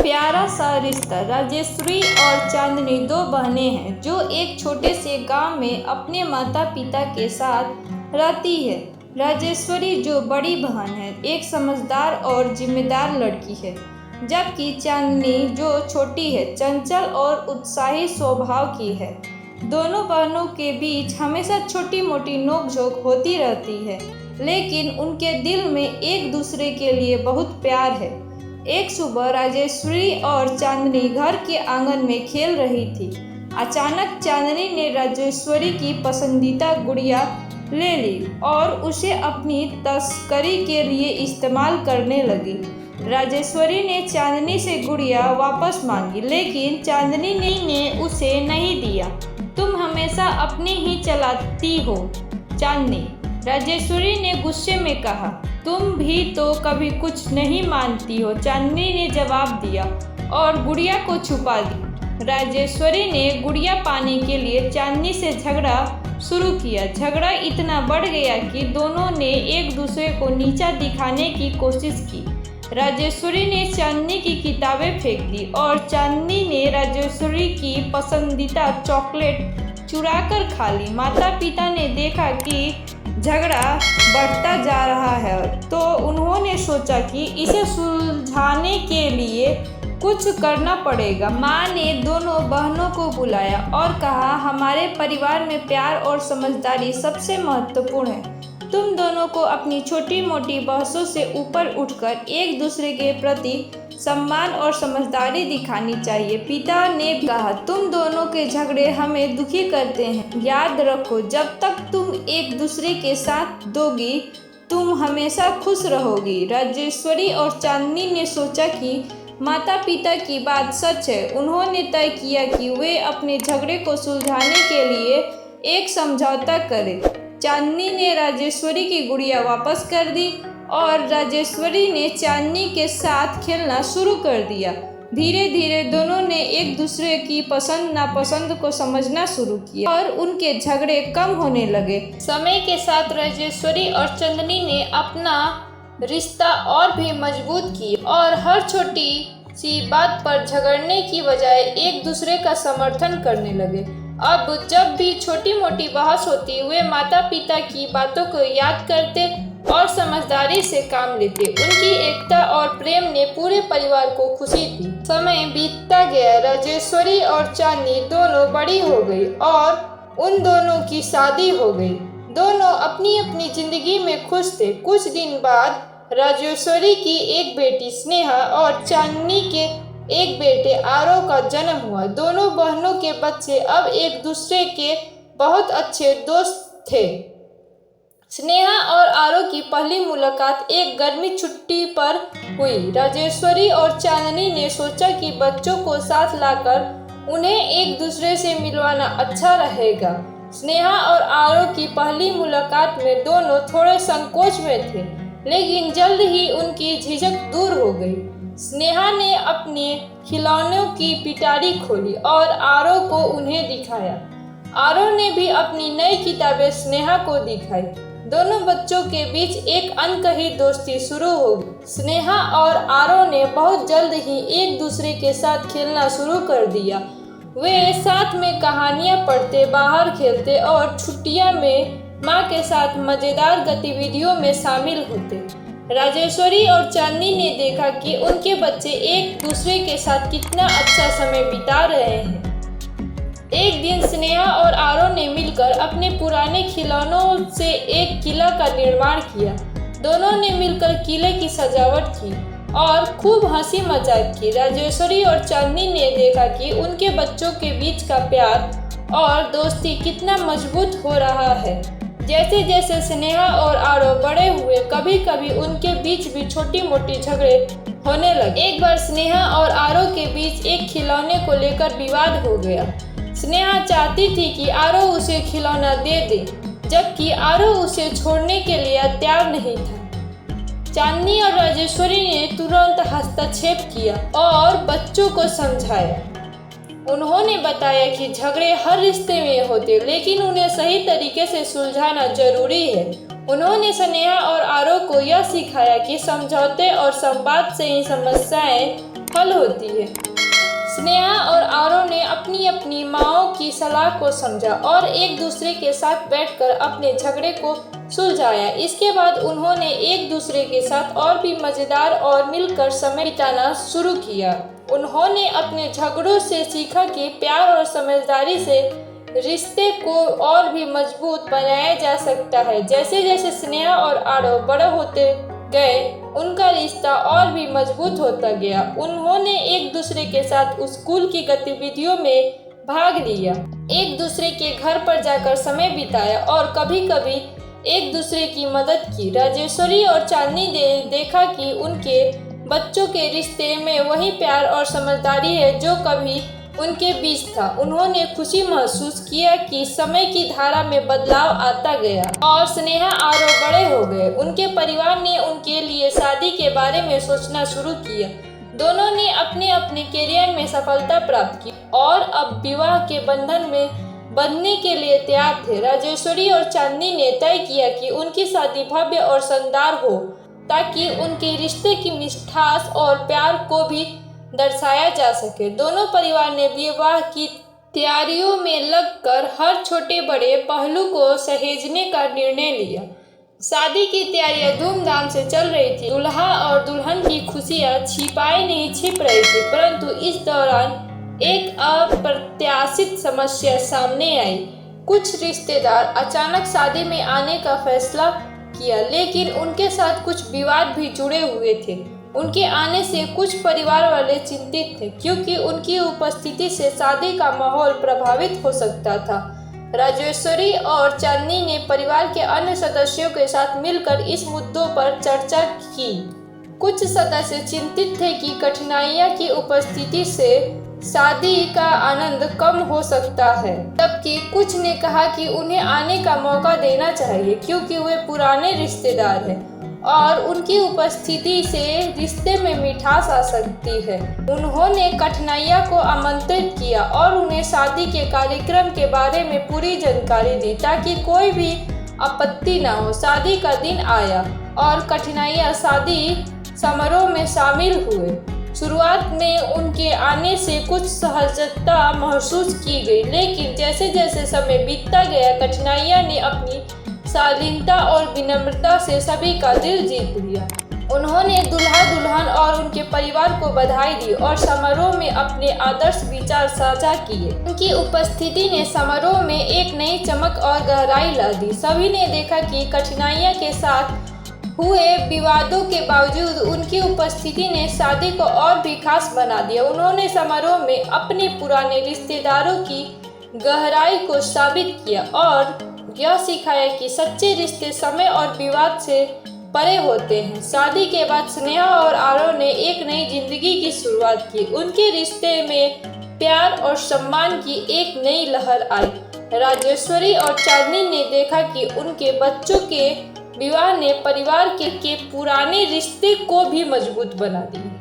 प्यारा सा रिश्ता। राजेश्वरी और चांदनी दो बहनें हैं जो एक छोटे से गांव में अपने माता पिता के साथ रहती है। राजेश्वरी जो बड़ी बहन है एक समझदार और जिम्मेदार लड़की है, जबकि चांदनी जो छोटी है चंचल और उत्साही स्वभाव की है। दोनों बहनों के बीच हमेशा छोटी मोटी नोकझोंक होती रहती है, लेकिन उनके दिल में एक दूसरे के लिए बहुत प्यार है। एक सुबह राजेश्वरी और चांदनी घर के आंगन में खेल रही थी। अचानक चांदनी ने राजेश्वरी की पसंदीदा गुड़िया ले ली और उसे अपनी तस्करी के लिए इस्तेमाल करने लगी। राजेश्वरी ने चांदनी से गुड़िया वापस मांगी, लेकिन चांदनी ने उसे नहीं दिया। तुम हमेशा अपनी ही चलाती हो चांदनी, राजेश्वरी ने गुस्से में कहा। तुम भी तो कभी कुछ नहीं मानती हो, चांदनी ने जवाब दिया और गुड़िया को छुपा दी। राजेश्वरी ने गुड़िया पाने के लिए चांदनी से झगड़ा शुरू किया। झगड़ा इतना बढ़ गया कि दोनों ने एक दूसरे को नीचा दिखाने की कोशिश की। राजेश्वरी ने चांदनी की किताबें फेंक दी और चांदनी ने राजेश्वरी की पसंदीदा चॉकलेट चुराकर खा ली। माता पिता ने देखा कि झगड़ा बढ़ता जा रहा है, तो उन्होंने सोचा कि इसे सुलझाने के लिए कुछ करना पड़ेगा। माँ ने दोनों बहनों को बुलाया और कहा, हमारे परिवार में प्यार और समझदारी सबसे महत्वपूर्ण है। तुम दोनों को अपनी छोटी मोटी बहसों से ऊपर उठकर एक दूसरे के प्रति सम्मान और समझदारी दिखानी चाहिए। पिता ने कहा, तुम दोनों के झगड़े हमें दुखी करते हैं। याद रखो, जब तक तुम एक दूसरे के साथ दोगी तुम हमेशा खुश रहोगी। राजेश्वरी और चांदनी ने सोचा कि माता पिता की बात सच है। उन्होंने तय किया कि वे अपने झगड़े को सुलझाने के लिए एक समझौता करें। चांदनी ने राजेश्वरी की गुड़िया वापस कर दी और राजेश्वरी ने चांदनी के साथ खेलना शुरू कर दिया। धीरे धीरे दोनों ने एक दूसरे की पसंद नापसंद को समझना शुरू किया और उनके झगड़े कम होने लगे। समय के साथ राजेश्वरी और चांदनी ने अपना रिश्ता और भी मजबूत किया और हर छोटी सी बात पर झगड़ने की बजाय एक दूसरे का समर्थन करने लगे। अब जब भी छोटी मोटी बहस होती वे माता पिता की बातों को याद करते और समझदारी से काम लेते। उनकी एकता और प्रेम ने पूरे परिवार को खुशी दी। समय बीतता गया, राजेश्वरी और चांदनी दोनों बड़ी हो गई और उन दोनों की शादी हो गई। दोनों अपनी अपनी जिंदगी में खुश थे। कुछ दिन बाद राजेश्वरी की एक बेटी स्नेहा और चांदनी के एक बेटे आरव का जन्म हुआ। दोनों बहनों के बच्चे अब एक दूसरे के बहुत अच्छे दोस्त थे। स्नेहा और आरव की पहली मुलाकात एक गर्मी छुट्टी पर हुई। राजेश्वरी और चांदनी ने सोचा कि बच्चों को साथ लाकर उन्हें एक दूसरे से मिलवाना अच्छा रहेगा। स्नेहा और आरव की पहली मुलाकात में दोनों थोड़े संकोच में थे, लेकिन जल्द ही उनकी झिझक दूर हो गई। स्नेहा ने अपने खिलौनों की पिटारी खोली और आरव को उन्हें दिखाया। आरव ने भी अपनी नई किताबें स्नेहा को दिखाई। दोनों बच्चों के बीच एक अनकही दोस्ती शुरू हो गई। स्नेहा और आरव ने बहुत जल्द ही एक दूसरे के साथ खेलना शुरू कर दिया। वे साथ में कहानियां पढ़ते, बाहर खेलते और छुट्टियों में माँ के साथ मजेदार गतिविधियों में शामिल होते। राजेश्वरी और चांदनी ने देखा कि उनके बच्चे एक दूसरे के साथ कितना अच्छा समय बिता रहे हैं। एक दिन स्नेहा और आरव ने मिलकर अपने पुराने खिलौनों से एक किला का निर्माण किया। दोनों ने मिलकर किले की सजावट की और खूब हंसी मजाक की। राजेश्वरी और चांदनी ने देखा कि उनके बच्चों के बीच का प्यार और दोस्ती कितना मजबूत हो रहा है। जैसे जैसे स्नेहा और आरव बड़े हुए, कभी कभी उनके बीच भी छोटी मोटी झगड़े होने लगे। एक बार स्नेहा और आरव के बीच एक खिलौने को लेकर विवाद हो गया। स्नेहा चाहती थी कि आरव उसे खिलौना दे दे, जबकि आरव उसे छोड़ने के लिए तैयार नहीं था। चांदनी और राजेश्वरी ने तुरंत हस्तक्षेप किया और बच्चों को समझाया। उन्होंने बताया कि झगड़े हर रिश्ते में होते, लेकिन उन्हें सही तरीके से सुलझाना जरूरी है। उन्होंने स्नेहा और आरव को यह सिखाया कि समझौते और संवाद से ही समस्याएं हल होती है। स्नेहा और आरव ने अपनी अपनी माँओं की सलाह को समझा और एक दूसरे के साथ बैठकर अपने झगड़े को सुलझाया। इसके बाद उन्होंने एक दूसरे के साथ और भी मज़ेदार और मिलकर समय बिताना शुरू किया। उन्होंने अपने झगड़ों से सीखा कि प्यार और समझदारी से रिश्ते को और भी मजबूत बनाया जा सकता है। जैसे जैसे स्नेहा और आरव बड़े होते गए, उनका रिश्ता और भी मजबूत होता गया। उन्होंने एक दूसरे के साथ स्कूल की गतिविधियों में भाग लिया, एक दूसरे के घर पर जाकर समय बिताया और कभी कभी एक दूसरे की मदद की। राजेश्वरी और चांदनी ने देखा कि उनके बच्चों के रिश्ते में वही प्यार और समझदारी है जो कभी उनके बीच था। उन्होंने खुशी महसूस किया कि समय की धारा में बदलाव आता गया और स्नेहा आरव बड़े हो गए। उनके परिवार ने उनके लिए शादी के बारे में सोचना शुरू किया। दोनों ने अपने अपने करियर में सफलता प्राप्त की और अब विवाह के बंधन में बंधने के लिए तैयार थे। राजेश्वरी और चांदनी ने तय किया कि उनकी शादी भव्य और शानदार हो, ताकि उनके रिश्ते की मिठास और प्यार को भी दर्शाया जा सके। दोनों परिवार ने विवाह की तैयारियों में लगकर हर छोटे बड़े पहलू को सहेजने का निर्णय लिया। शादी की तैयारियां धूमधाम से चल रही थी। दूल्हा और दुल्हन की खुशियां छिपाई नहीं छिप रही थी, परंतु इस दौरान एक अप्रत्याशित समस्या सामने आई। कुछ रिश्तेदार अचानक शादी में आने का फैसला किया, लेकिन उनके साथ कुछ विवाद भी जुड़े हुए थे। उनके आने से कुछ परिवार वाले चिंतित थे, क्योंकि उनकी उपस्थिति से शादी का माहौल प्रभावित हो सकता था। राजेश्वरी और चांदनी ने परिवार के अन्य सदस्यों के साथ मिलकर इस मुद्दों पर चर्चा की। कुछ सदस्य चिंतित थे कि कठिनाइयों की उपस्थिति से शादी का आनंद कम हो सकता है, जबकि कुछ ने कहा कि उन्हें आने का मौका देना चाहिए, क्योंकि वे पुराने रिश्तेदार हैं और उनकी उपस्थिति से रिश्ते में मिठास आ सकती है। उन्होंने कठिनाइयों को आमंत्रित किया और उन्हें शादी के कार्यक्रम के बारे में पूरी जानकारी दी, ताकि कोई भी आपत्ति न हो। शादी का दिन आया और कठिनाइयां शादी समारोह में शामिल हुए। शुरुआत में उनके आने से कुछ सहजता महसूस की गई, लेकिन जैसे जैसे समय बीतता गया, कठिनाइयां ने अपनी शालीनता और विनम्रता से सभी का दिल जीत लिया। उन्होंने दूल्हा दुल्हन और उनके परिवार को बधाई दी और समारोह में अपने आदर्श विचार साझा किए। उनकी उपस्थिति ने समारोह में एक नई चमक और गहराई ला दी। सभी ने देखा कि कठिनाइयों के साथ हुए विवादों के बावजूद उनकी उपस्थिति ने शादी को और भी खास बना दिया। उन्होंने समारोह में अपने पुराने रिश्तेदारों की गहराई को साबित किया और यह सिखाया कि सच्चे रिश्ते समय और विवाद से परे होते हैं। शादी के बाद स्नेहा और आरव ने एक नई जिंदगी की शुरुआत की। उनके रिश्ते में प्यार और सम्मान की एक नई लहर आई। राजेश्वरी और चांदनी ने देखा कि उनके बच्चों के विवाह ने परिवार के पुराने रिश्ते को भी मजबूत बना दिया।